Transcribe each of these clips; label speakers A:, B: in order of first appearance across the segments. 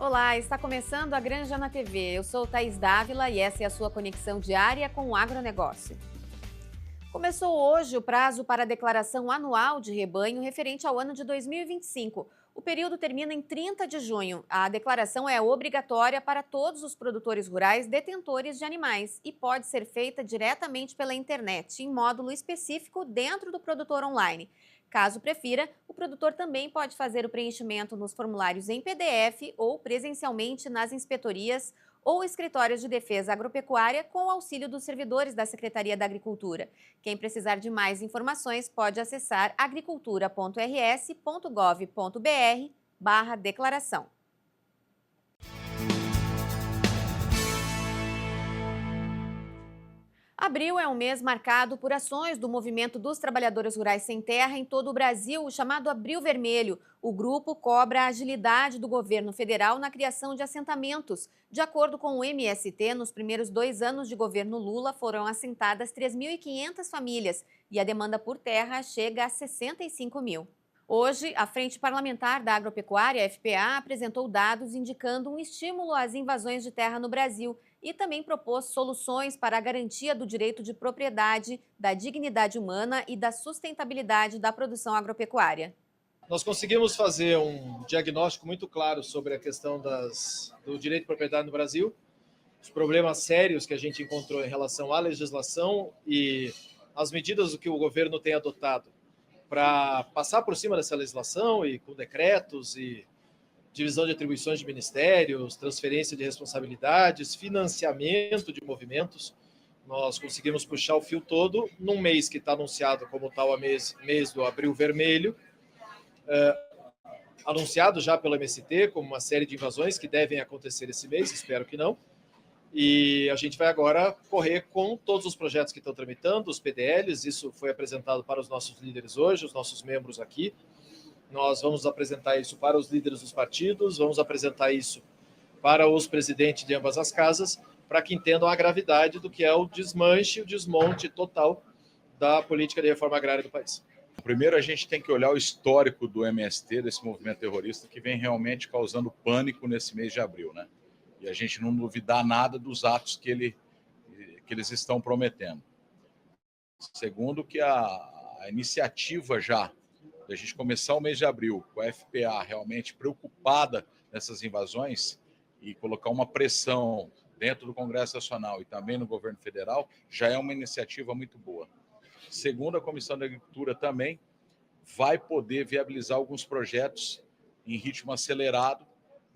A: Olá, está começando a Granja na TV. Eu sou Thaís Dávila e essa é a sua conexão diária com o agronegócio. Começou hoje o prazo para a declaração anual de rebanho referente ao ano de 2025. O período termina em 30 de junho. A declaração é obrigatória para todos os produtores rurais detentores de animais e pode ser feita diretamente pela internet, em módulo específico dentro do produtor online. Caso prefira, o produtor também pode fazer o preenchimento nos formulários em PDF ou presencialmente nas inspetorias ou escritórios de defesa agropecuária com o auxílio dos servidores da Secretaria da Agricultura. Quem precisar de mais informações pode acessar agricultura.rs.gov.br/declaração. Abril é um mês marcado por ações do Movimento dos Trabalhadores Rurais Sem Terra em todo o Brasil, o chamado Abril Vermelho. O grupo cobra a agilidade do governo federal na criação de assentamentos. De acordo com o MST, nos primeiros 2 anos de governo Lula foram assentadas 3.500 famílias e a demanda por terra chega a 65 mil. Hoje, a Frente Parlamentar da Agropecuária, FPA, apresentou dados indicando um estímulo às invasões de terra no Brasil e também propôs soluções para a garantia do direito de propriedade, da dignidade humana e da sustentabilidade da produção agropecuária.
B: Nós conseguimos fazer um diagnóstico muito claro sobre a questão do direito de propriedade no Brasil, os problemas sérios que a gente encontrou em relação à legislação e as medidas que o governo tem adotado para passar por cima dessa legislação e com decretos e divisão de atribuições de ministérios, transferência de responsabilidades, financiamento de movimentos. Nós conseguimos puxar o fio todo num mês que está anunciado como tal a mês do Abril Vermelho, anunciado já pelo MST como uma série de invasões que devem acontecer esse mês, espero que não. E a gente vai agora correr com todos os projetos que estão tramitando, os PDLs, isso foi apresentado para os nossos líderes hoje, os nossos membros aqui. Nós vamos apresentar isso para os líderes dos partidos, vamos apresentar isso para os presidentes de ambas as casas, para que entendam a gravidade do que é o desmanche, o desmonte total da política de reforma agrária do país.
C: Primeiro, a gente tem que olhar o histórico do MST, desse movimento terrorista, que vem realmente causando pânico nesse mês de abril, né? E a gente não duvidar nada dos atos que eles estão prometendo. Segundo, que a iniciativa já da gente começar o mês de abril com a FPA realmente preocupada nessas invasões e colocar uma pressão dentro do Congresso Nacional e também no governo federal, já é uma iniciativa muito boa. Segundo, a Comissão da Agricultura também vai poder viabilizar alguns projetos em ritmo acelerado,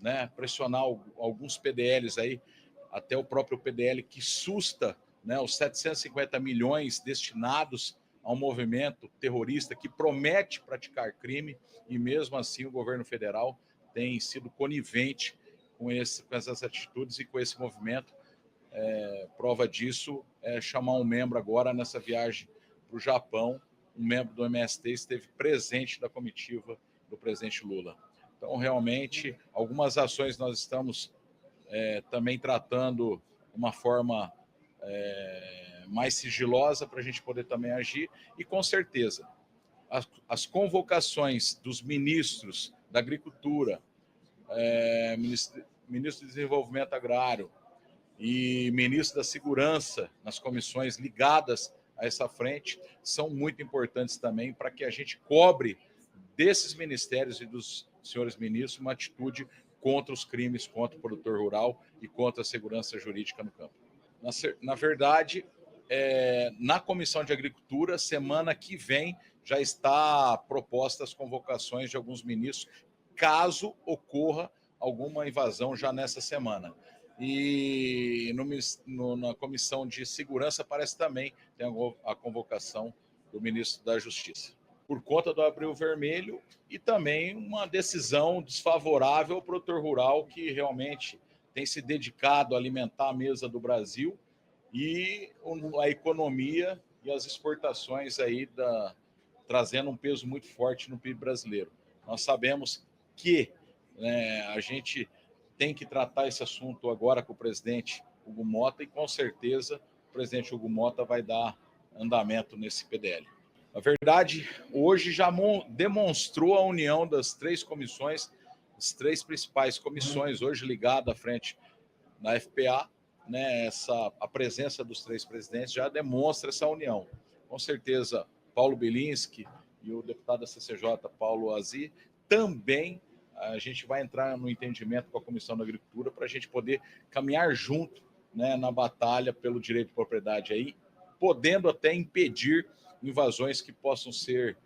C: né, pressionar alguns PDLs aí, até o próprio PDL que susta, né, os 750 milhões destinados a um movimento terrorista que promete praticar crime, e mesmo assim o governo federal tem sido conivente com essas atitudes e com esse movimento. Prova disso é chamar um membro agora nessa viagem para o Japão, um membro do MST esteve presente da comitiva do presidente Lula. Então, realmente, algumas ações nós estamos também tratando de uma forma mais sigilosa para a gente poder também agir, e com certeza as convocações dos ministros da Agricultura, ministro do Desenvolvimento Agrário e ministro da Segurança nas comissões ligadas a essa frente são muito importantes também para que a gente cobre desses ministérios e dos senhores ministros uma atitude contra os crimes, contra o produtor rural e contra a segurança jurídica no campo. Na verdade, na Comissão de Agricultura, semana que vem, já está proposta as convocações de alguns ministros, caso ocorra alguma invasão já nessa semana. E na Comissão de Segurança parece também tem a convocação do ministro da Justiça, por conta do Abril Vermelho e também uma decisão desfavorável ao produtor rural que realmente tem se dedicado a alimentar a mesa do Brasil e a economia e as exportações aí trazendo um peso muito forte no PIB brasileiro. Nós sabemos que a gente tem que tratar esse assunto agora com o presidente Hugo Motta e com certeza o presidente Hugo Motta vai dar andamento nesse PDL. Na verdade, hoje já demonstrou a união das três comissões as 3 principais comissões hoje ligadas à frente da FPA, né, a presença dos 3 presidentes já demonstra essa união. Com certeza, Paulo Bilinski e o deputado da CCJ, Paulo Azi, também a gente vai entrar no entendimento com a Comissão da Agricultura para a gente poder caminhar junto, né, na batalha pelo direito de propriedade aí, podendo até impedir invasões que possam ser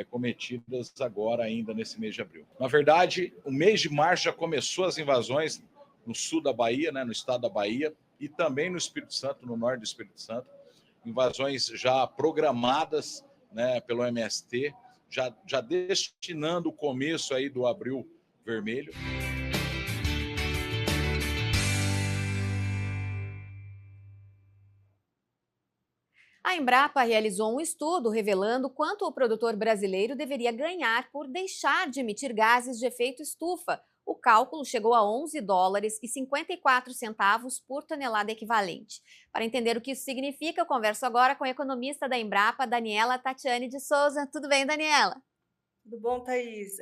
C: cometidas agora ainda nesse mês de abril. Na verdade, o mês de março já começou as invasões no sul da Bahia, né, no estado da Bahia, e também no Espírito Santo, no norte do Espírito Santo, invasões já programadas, né, pelo MST, já destinando o começo aí do Abril Vermelho.
A: A Embrapa realizou um estudo revelando quanto o produtor brasileiro deveria ganhar por deixar de emitir gases de efeito estufa. O cálculo chegou a US$ 11,54 por tonelada equivalente. Para entender o que isso significa, eu converso agora com a economista da Embrapa, Daniela Tatiane de Souza. Tudo bem, Daniela?
D: Tudo bom, Thaís?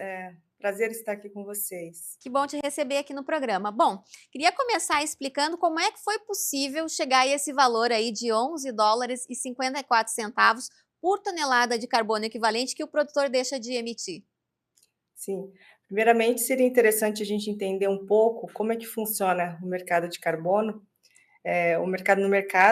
D: Prazer estar aqui com vocês.
A: Que bom te receber aqui no programa. Bom, queria começar explicando como é que foi possível chegar a esse valor aí de US$ 11,54 por tonelada de carbono equivalente que o produtor deixa de emitir.
D: Sim, primeiramente seria interessante a gente entender um pouco como é que funciona o mercado de carbono.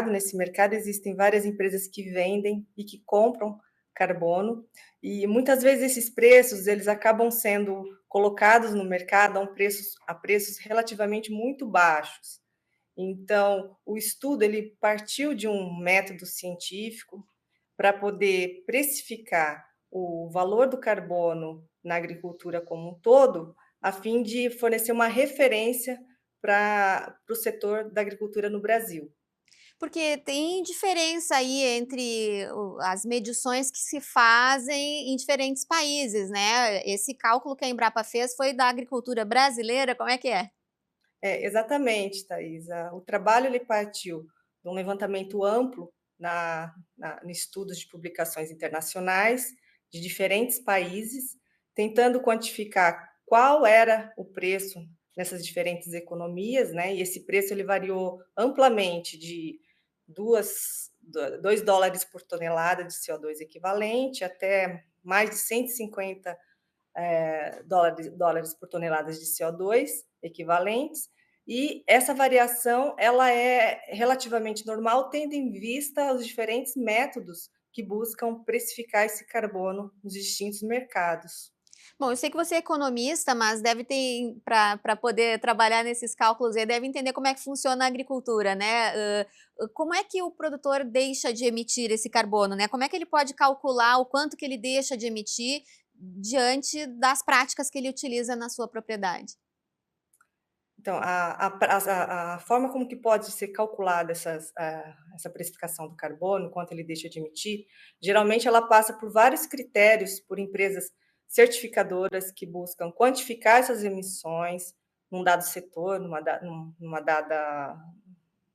D: Nesse mercado existem várias empresas que vendem e que compram carbono, e muitas vezes esses preços eles acabam sendo colocados no mercado a preços relativamente muito baixos. Então, o estudo ele partiu de um método científico para poder precificar o valor do carbono na agricultura como um todo, a fim de fornecer uma referência para o setor da agricultura no Brasil.
A: Porque tem diferença aí entre as medições que se fazem em diferentes países, né? Esse cálculo que a Embrapa fez foi da agricultura brasileira, como é que é?
D: Exatamente, Thaís. O trabalho ele partiu de um levantamento amplo em estudos de publicações internacionais de diferentes países, tentando quantificar qual era o preço nessas diferentes economias, né? E esse preço ele variou amplamente de $2 por tonelada de CO2 equivalente até mais de 150 dólares por tonelada de CO2 equivalentes, e essa variação ela é relativamente normal, tendo em vista os diferentes métodos que buscam precificar esse carbono nos distintos mercados.
A: Bom, eu sei que você é economista, mas deve ter, para poder trabalhar nesses cálculos aí, deve entender como é que funciona a agricultura, né? Como é que o produtor deixa de emitir esse carbono, né? Como é que ele pode calcular o quanto que ele deixa de emitir diante das práticas que ele utiliza na sua propriedade?
D: Então, a forma como que pode ser calculada essa precificação do carbono, quanto ele deixa de emitir, geralmente ela passa por vários critérios, por empresas certificadoras que buscam quantificar essas emissões num dado setor, numa dada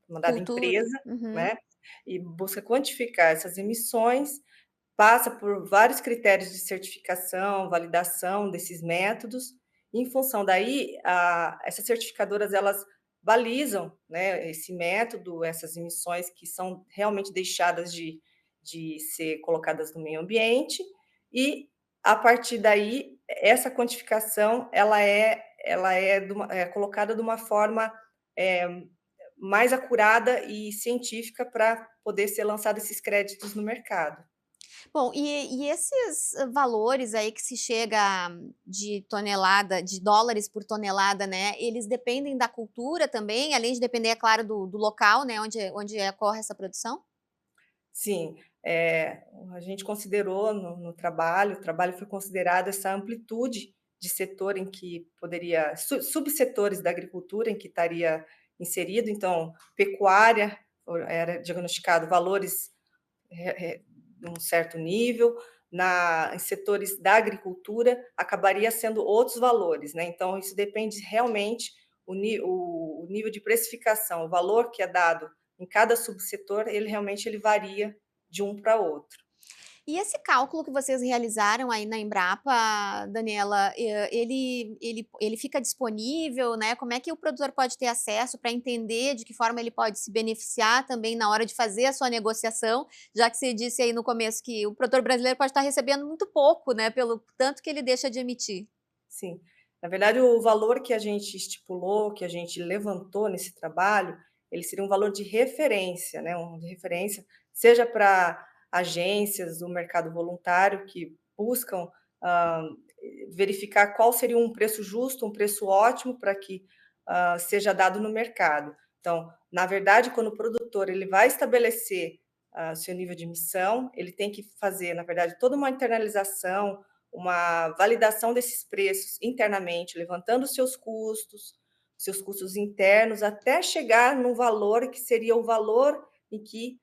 A: Cultura.
D: empresa,
A: Uhum.
D: né? E busca quantificar essas emissões, passa por vários critérios de certificação, validação desses métodos. Em função daí, essas certificadoras elas balizam, né, esse método, essas emissões que são realmente deixadas de ser colocadas no meio ambiente, e a partir daí essa quantificação ela é colocada de uma forma mais acurada e científica para poder ser lançado esses créditos no mercado.
A: Bom, e esses valores aí que se chega de tonelada, de dólares por tonelada, né? Eles dependem da cultura também, além de depender, é claro, do local, né? Onde ocorre essa produção?
D: Sim, a gente considerou no trabalho, o trabalho foi considerado essa amplitude de setor em que poderia, subsetores da agricultura em que estaria inserido. Então, pecuária, era diagnosticado valores de um certo nível, em setores da agricultura acabaria sendo outros valores, né? Então, isso depende realmente o nível de precificação, o valor que é dado em cada subsetor, ele realmente varia de um para outro.
A: E esse cálculo que vocês realizaram aí na Embrapa, Daniela, ele fica disponível, né? Como é que o produtor pode ter acesso para entender de que forma ele pode se beneficiar também na hora de fazer a sua negociação, já que você disse aí no começo que o produtor brasileiro pode estar recebendo muito pouco, né? Pelo tanto que ele deixa de emitir.
D: Sim. Na verdade, o valor que a gente estipulou, que a gente levantou nesse trabalho, ele seria um valor de referência, né? De referência, seja para agências do mercado voluntário que buscam ah, verificar qual seria um preço justo, um preço ótimo para que seja dado no mercado. Então, na verdade, quando o produtor ele vai estabelecer seu nível de emissão, ele tem que fazer, na verdade, toda uma internalização, uma validação desses preços internamente, levantando seus custos internos, até chegar no valor que seria o valor em que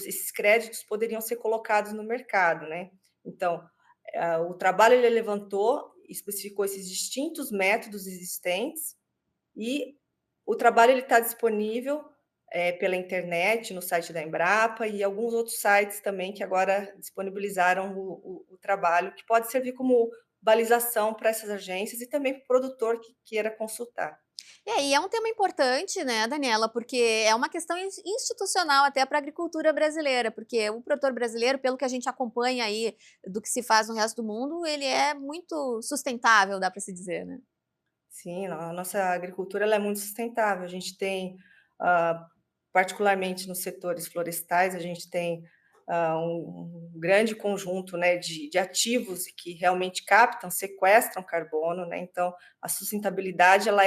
D: esses créditos poderiam ser colocados no mercado, né? Então, o trabalho ele levantou, especificou esses distintos métodos existentes e o trabalho ele está disponível pela internet, no site da Embrapa e alguns outros sites também que agora disponibilizaram o trabalho, que pode servir como balização para essas agências e também para o produtor que queira consultar.
A: E é um tema importante, né, Daniela, porque é uma questão institucional até para a agricultura brasileira, porque o produtor brasileiro, pelo que a gente acompanha aí do que se faz no resto do mundo, ele é muito sustentável, dá para se dizer, né?
D: Sim, a nossa agricultura ela é muito sustentável. A gente tem, particularmente nos setores florestais, a gente tem um grande conjunto, né, de ativos que realmente captam, sequestram carbono, né? Então, a sustentabilidade ela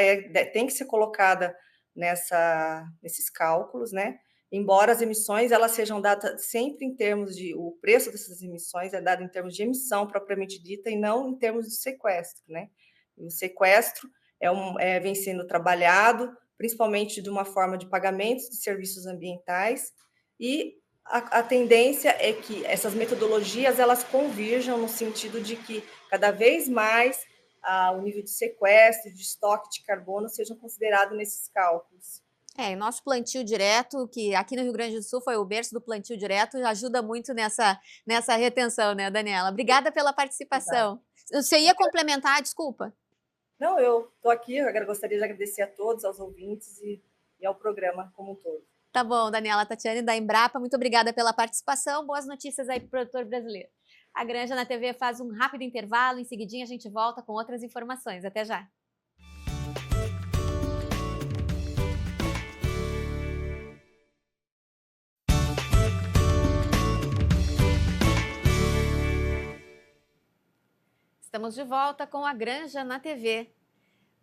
D: tem que ser colocada nesses cálculos, né? Embora as emissões elas sejam dadas sempre em termos de o preço dessas emissões é dado em termos de emissão propriamente dita e não em termos de sequestro, né? E o sequestro vem sendo trabalhado, principalmente de uma forma de pagamentos de serviços ambientais, e a tendência é que essas metodologias elas convirjam no sentido de que cada vez mais o nível de sequestro, de estoque de carbono sejam considerados nesses cálculos.
A: E nosso plantio direto, que aqui no Rio Grande do Sul foi o berço do plantio direto, ajuda muito nessa retenção, né, Daniela? Obrigada pela participação. Você ia complementar, desculpa?
D: Não, eu estou aqui, eu gostaria de agradecer a todos, aos ouvintes e ao programa como um todo.
A: Tá bom, Daniela Tatiane, da Embrapa, muito obrigada pela participação, boas notícias aí para o produtor brasileiro. A Granja na TV faz um rápido intervalo, em seguidinha a gente volta com outras informações. Até já! Estamos de volta com a Granja na TV.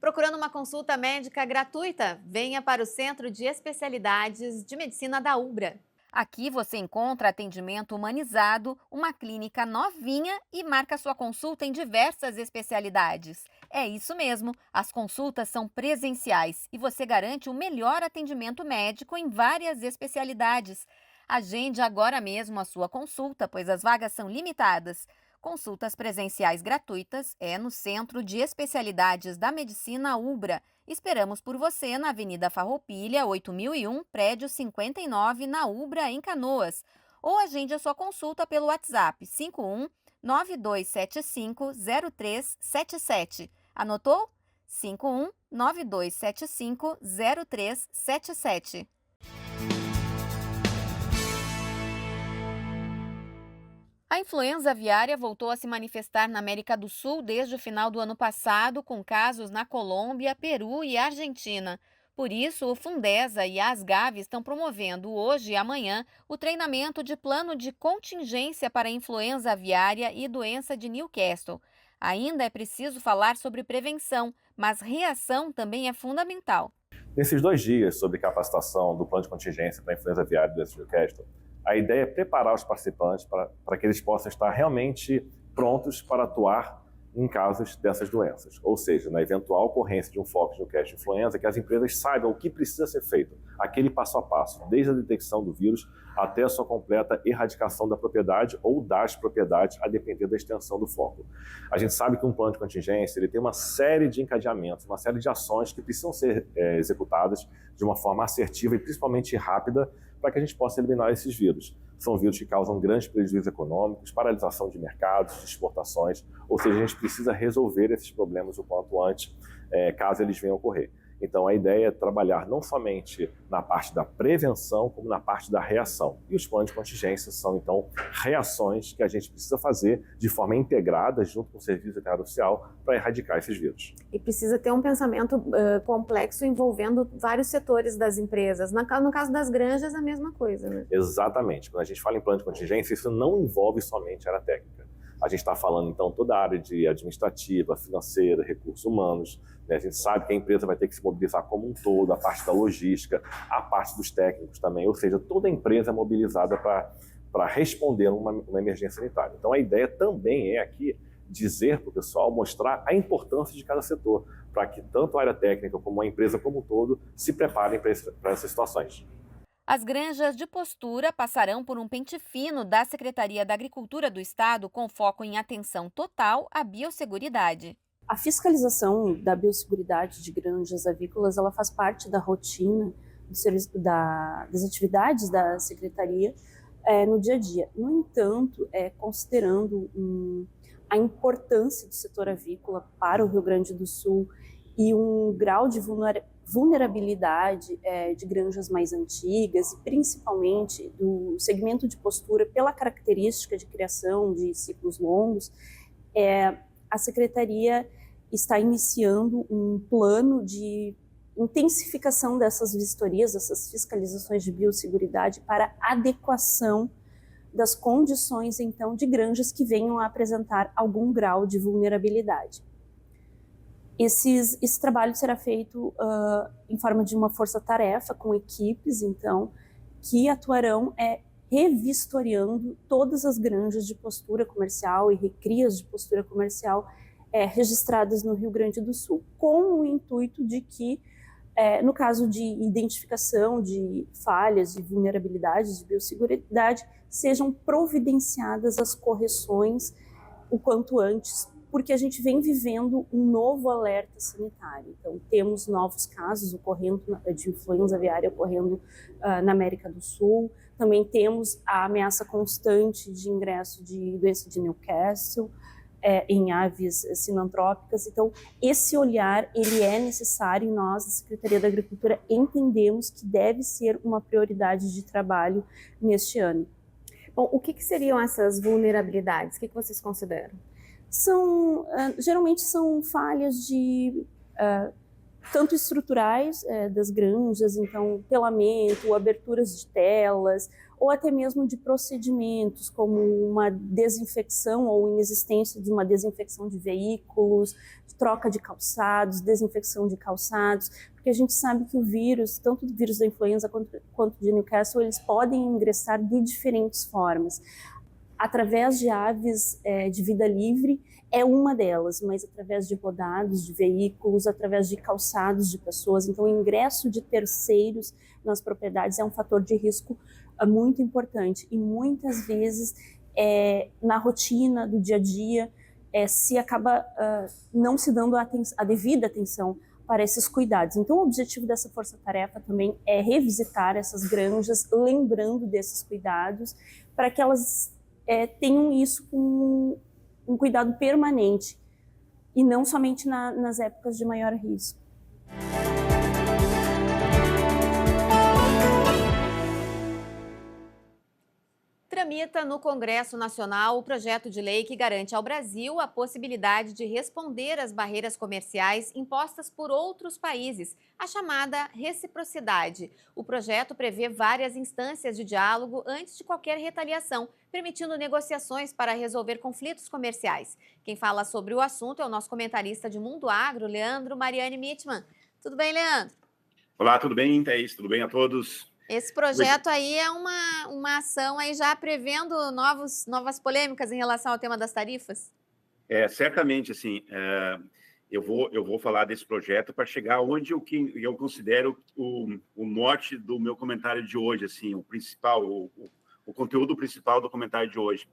A: Procurando uma consulta médica gratuita? Venha para o Centro de Especialidades de Medicina da Ubra. Aqui você encontra atendimento humanizado, uma clínica novinha e marca sua consulta em diversas especialidades. É isso mesmo, as consultas são presenciais e você garante o melhor atendimento médico em várias especialidades. Agende agora mesmo a sua consulta, pois as vagas são limitadas. Consultas presenciais gratuitas é no Centro de Especialidades da Medicina Ubra. Esperamos por você na Avenida Farroupilha, 8001, prédio 59, na Ubra, em Canoas. Ou agende a sua consulta pelo WhatsApp 51 9275 0377. Anotou? 51 9275 0377. A influenza aviária voltou a se manifestar na América do Sul desde o final do ano passado, com casos na Colômbia, Peru e Argentina. Por isso, o Fundesa e a Asgav estão promovendo hoje e amanhã o treinamento de plano de contingência para a influenza aviária e doença de Newcastle. Ainda é preciso falar sobre prevenção, mas reação também é fundamental.
E: Nesses 2 dias sobre capacitação do plano de contingência para a influenza aviária e doença de Newcastle, a ideia é preparar os participantes para que eles possam estar realmente prontos para atuar em casos dessas doenças. Ou seja, na eventual ocorrência de um foco de Newcastle influenza, que as empresas saibam o que precisa ser feito, aquele passo a passo, desde a detecção do vírus até a sua completa erradicação da propriedade ou das propriedades, a depender da extensão do foco. A gente sabe que um plano de contingência ele tem uma série de encadeamentos, uma série de ações que precisam ser executadas de uma forma assertiva e principalmente rápida, para que a gente possa eliminar esses vírus. São vírus que causam grandes prejuízos econômicos, paralisação de mercados, de exportações, ou seja, a gente precisa resolver esses problemas o quanto antes, caso eles venham a ocorrer. Então, a ideia é trabalhar não somente na parte da prevenção, como na parte da reação. E os planos de contingência são, então, reações que a gente precisa fazer de forma integrada, junto com o Serviço Veterinário Oficial, para erradicar esses vírus.
A: E precisa ter um pensamento complexo envolvendo vários setores das empresas. No caso das granjas, a mesma coisa, né?
E: Exatamente. Quando a gente fala em plano de contingência, isso não envolve somente a área técnica. A gente está falando, então, toda a área de administrativa, financeira, recursos humanos, né? A gente sabe que a empresa vai ter que se mobilizar como um todo, a parte da logística, a parte dos técnicos também, ou seja, toda a empresa é mobilizada para responder uma emergência sanitária. Então, a ideia também é aqui dizer para o pessoal, mostrar a importância de cada setor, para que tanto a área técnica como a empresa como um todo se preparem para essas situações.
A: As granjas de postura passarão por um pente fino da Secretaria da Agricultura do Estado com foco em atenção total à biosseguridade.
F: A fiscalização da biosseguridade de granjas avícolas, ela faz parte da rotina das atividades da Secretaria no dia a dia. No entanto, considerando a importância do setor avícola para o Rio Grande do Sul e um grau de vulnerabilidade de granjas mais antigas e principalmente do segmento de postura pela característica de criação de ciclos longos, a Secretaria está iniciando um plano de intensificação dessas vistorias, dessas fiscalizações de biosseguridade para adequação das condições, então, de granjas que venham a apresentar algum grau de vulnerabilidade. Esse trabalho será feito em forma de uma força-tarefa com equipes, então, que atuarão revistoriando todas as granjas de postura comercial e recrias de postura comercial registradas no Rio Grande do Sul, com o intuito de que, no caso de identificação de falhas, de vulnerabilidades, de biosseguridade, sejam providenciadas as correções o quanto antes, porque a gente vem vivendo um novo alerta sanitário. Então, temos novos casos ocorrendo de influenza aviária ocorrendo na América do Sul. Também temos a ameaça constante de ingresso de doença de Newcastle em aves sinantrópicas. Então, esse olhar ele é necessário e nós, da Secretaria da Agricultura, entendemos que deve ser uma prioridade de trabalho neste ano.
A: Bom, o que seriam essas vulnerabilidades? O que vocês consideram?
F: Geralmente são falhas tanto estruturais das granjas, então pelamento, aberturas de telas, ou até mesmo de procedimentos, como uma desinfecção ou inexistência de uma desinfecção de veículos, troca de calçados, desinfecção de calçados, porque a gente sabe que o vírus, tanto o vírus da influenza quanto de Newcastle, eles podem ingressar de diferentes formas. Através de aves de vida livre é uma delas, mas através de rodados de veículos, através de calçados de pessoas. Então, o ingresso de terceiros nas propriedades é um fator de risco muito importante. E muitas vezes, na rotina do dia a dia, se acaba não se dando a devida atenção para esses cuidados. Então, o objetivo dessa força-tarefa também é revisitar essas granjas, lembrando desses cuidados, para que elas tenham isso com um cuidado permanente e não somente nas épocas de maior risco.
A: Tramita no Congresso Nacional o projeto de lei que garante ao Brasil a possibilidade de responder às barreiras comerciais impostas por outros países, a chamada reciprocidade. O projeto prevê várias instâncias de diálogo antes de qualquer retaliação, permitindo negociações para resolver conflitos comerciais. Quem fala sobre o assunto é o nosso comentarista de Mundo Agro, Leandro Mariani Mitman. Tudo bem, Leandro?
G: Olá, tudo bem, Thaís? Tudo bem a todos?
A: Esse projeto aí é uma ação aí já prevendo novas polêmicas em relação ao tema das tarifas?
G: Certamente, assim, eu vou falar desse projeto para chegar onde eu considero o norte do meu comentário de hoje, assim, o conteúdo principal do comentário de hoje.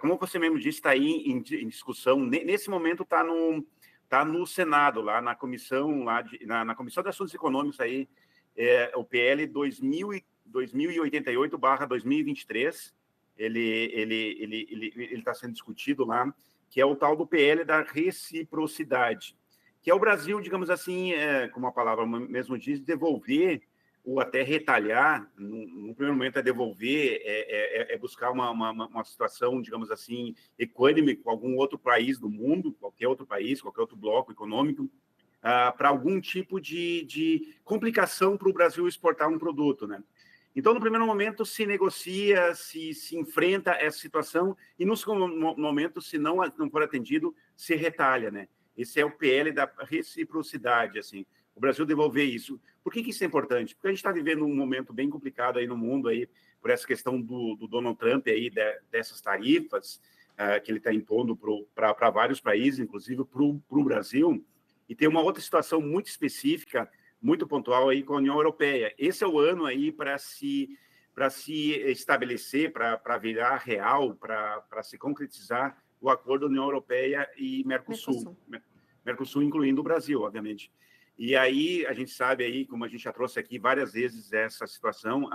G: Como você mesmo disse, está aí em discussão, nesse momento está no Senado, lá na comissão, na Comissão de Assuntos Econômicos, aí, o PL 2088/2023, ele está sendo discutido lá, que é o tal do PL da reciprocidade, que é o Brasil, digamos assim, como a palavra mesmo diz, devolver ou até retalhar, no primeiro momento é devolver, é buscar uma situação, digamos assim, equânime com algum outro país do mundo, qualquer outro país, qualquer outro bloco econômico, para algum tipo de complicação para o Brasil exportar um produto, né? Então, no primeiro momento, se negocia, se enfrenta essa situação, e no segundo momento, se não for atendido, se retalha, né? Esse é o PL da reciprocidade, assim, o Brasil devolver isso. Por que isso é importante? Porque a gente está vivendo um momento bem complicado aí no mundo, aí, por essa questão do Donald Trump, aí, dessas tarifas que ele está impondo para vários países, inclusive para o Brasil, e tem uma outra situação muito específica, muito pontual aí com a União Europeia. Esse é o ano aí para se estabelecer, para virar real, para se concretizar o acordo União Europeia e Mercosul. Mercosul incluindo o Brasil, obviamente. E aí a gente sabe aí, como a gente já trouxe aqui várias vezes essa situação,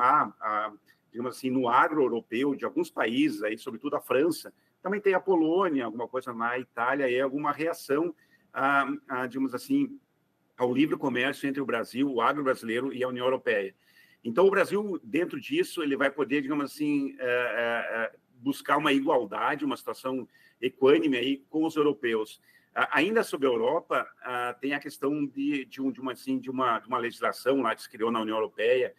G: digamos assim, no agro europeu de alguns países aí, sobretudo a França, também tem a Polônia, alguma coisa na Itália, e alguma reação digamos assim, ao livre comércio entre o Brasil, o agro brasileiro e a União Europeia. Então, o Brasil, dentro disso, ele vai poder, digamos assim, buscar uma igualdade, uma situação equânime aí com os europeus. Ainda sobre a Europa, tem a questão de uma legislação lá que se criou na União Europeia,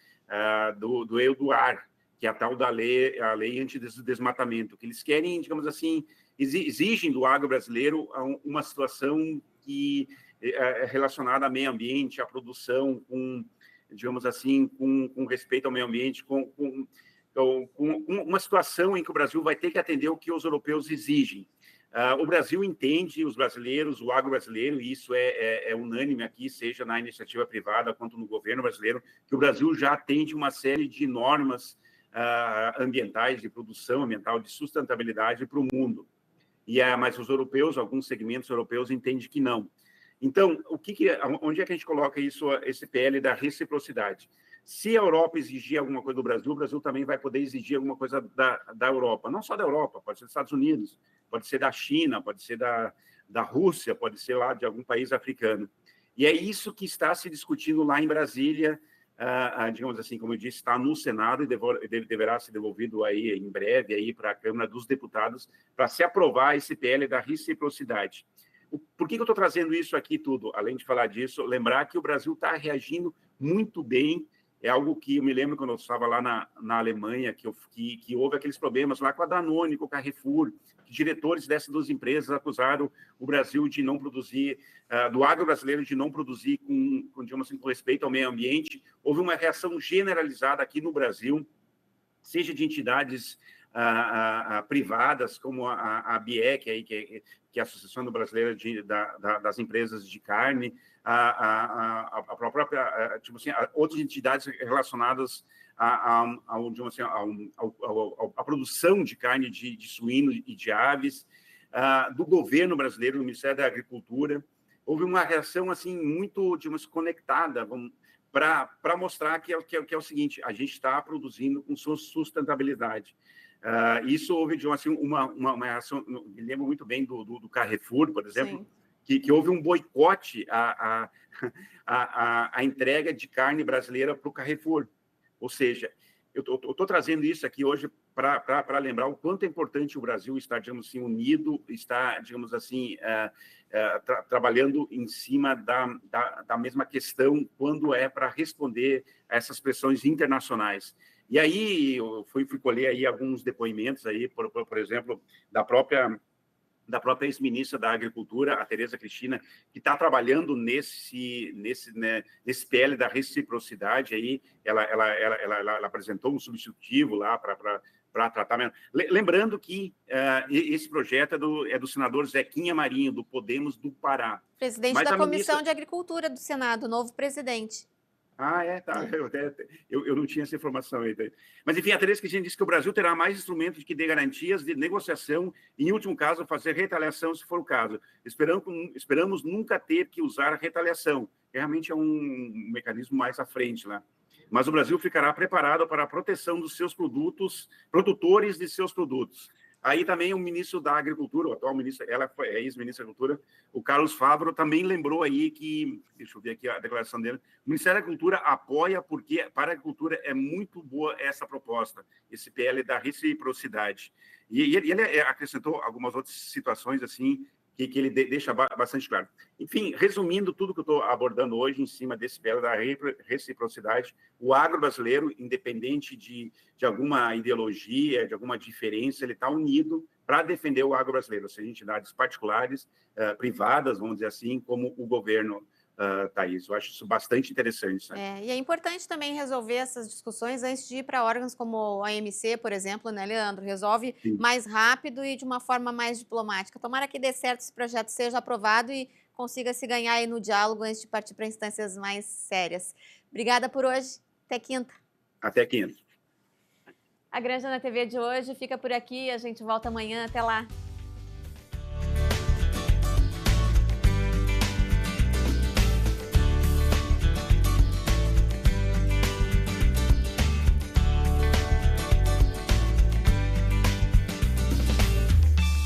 G: do EUDR, que é a tal da lei, a lei antidesmatamento, que eles querem, digamos assim, exigem do agro brasileiro uma situação que é relacionada ao meio ambiente, à produção, digamos assim, com respeito ao meio ambiente, com uma situação em que o Brasil vai ter que atender o que os europeus exigem. O Brasil entende, os brasileiros, o agro brasileiro, e isso é unânime aqui, seja na iniciativa privada quanto no governo brasileiro, que o Brasil já atende uma série de normas ambientais, de produção ambiental, de sustentabilidade para o mundo. Mas os europeus, alguns segmentos europeus, entendem que não. Então, onde é que a gente coloca esse PL da reciprocidade? Se a Europa exigir alguma coisa do Brasil, o Brasil também vai poder exigir alguma coisa da Europa. Não só da Europa, pode ser dos Estados Unidos, pode ser da China, pode ser da Rússia, pode ser lá de algum país africano. E é isso que está se discutindo lá em Brasília, digamos assim, como eu disse, está no Senado e deverá ser devolvido aí em breve aí para a Câmara dos Deputados para se aprovar esse PL da reciprocidade. Por que eu estou trazendo isso aqui tudo? Além de falar disso, lembrar que o Brasil está reagindo muito bem. É algo que eu me lembro quando eu estava lá na Alemanha, que houve aqueles problemas lá com a Danone, com o Carrefour, que diretores dessas duas empresas acusaram o Brasil de não produzir, do agro brasileiro de não produzir digamos assim, com respeito ao meio ambiente. Houve uma reação generalizada aqui no Brasil, seja de entidades privadas, como a BIEC, aí, que é a Associação Brasileira das Empresas de Carne, a própria, tipo assim, outras entidades relacionadas à produção de carne de suíno e de aves, do governo brasileiro, do Ministério da Agricultura. Houve uma reação assim muito, digamos, conectada, para mostrar que é o seguinte: a gente está produzindo com sustentabilidade. Isso houve uma reação, me lembro muito bem do Carrefour, por exemplo, que houve um boicote à entrega de carne brasileira para o Carrefour. Ou seja, eu estou trazendo isso aqui hoje para lembrar o quanto é importante o Brasil estar, digamos assim, unido, estar, digamos assim, trabalhando em cima da mesma questão quando é para responder a essas pressões internacionais. E aí eu fui colher aí alguns depoimentos aí, por exemplo, da própria ex-ministra da Agricultura, a Tereza Cristina, que está trabalhando nesse PL da reciprocidade aí. Ela apresentou um substitutivo lá para tratar. Lembrando que esse projeto é do senador Zequinha Marinho, do Podemos do Pará.
A: Presidente da Comissão de Agricultura do Senado, novo presidente.
G: Tá. Eu não tinha essa informação aí. Mas, enfim, a Tereza Cristina disse que o Brasil terá mais instrumentos que dê garantias de negociação e, em último caso, fazer retaliação, se for o caso. Esperamos nunca ter que usar a retaliação. Realmente é um mecanismo mais à frente lá. mas o Brasil ficará preparado para a proteção dos seus produtos, produtores de seus produtos. Aí também o ministro da Agricultura, o atual ministro, ela é ex-ministro da Agricultura, o Carlos Favaro, também lembrou aí que, deixa eu ver aqui a declaração dele, o Ministério da Agricultura apoia porque para a agricultura é muito boa essa proposta, esse PL da reciprocidade. E ele acrescentou algumas outras situações assim, que ele deixa bastante claro. Enfim, resumindo tudo que eu estou abordando hoje em cima desse PL da reciprocidade, o agro brasileiro, independente de alguma ideologia, de alguma diferença, ele está unido para defender o agro brasileiro, seja entidades particulares, privadas, vamos dizer assim, como o governo, Thaís. Eu acho isso bastante interessante. Sabe?
A: E é importante também resolver essas discussões antes de ir para órgãos como a OMC, por exemplo, né, Leandro? Resolve
G: Sim.
A: mais rápido e de uma forma mais diplomática. Tomara que dê certo esse projeto, seja aprovado e consiga se ganhar aí no diálogo antes de partir para instâncias mais sérias. Obrigada por hoje. Até quinta.
G: Até quinta.
A: A Granja na TV de hoje fica por aqui. A gente volta amanhã. Até lá.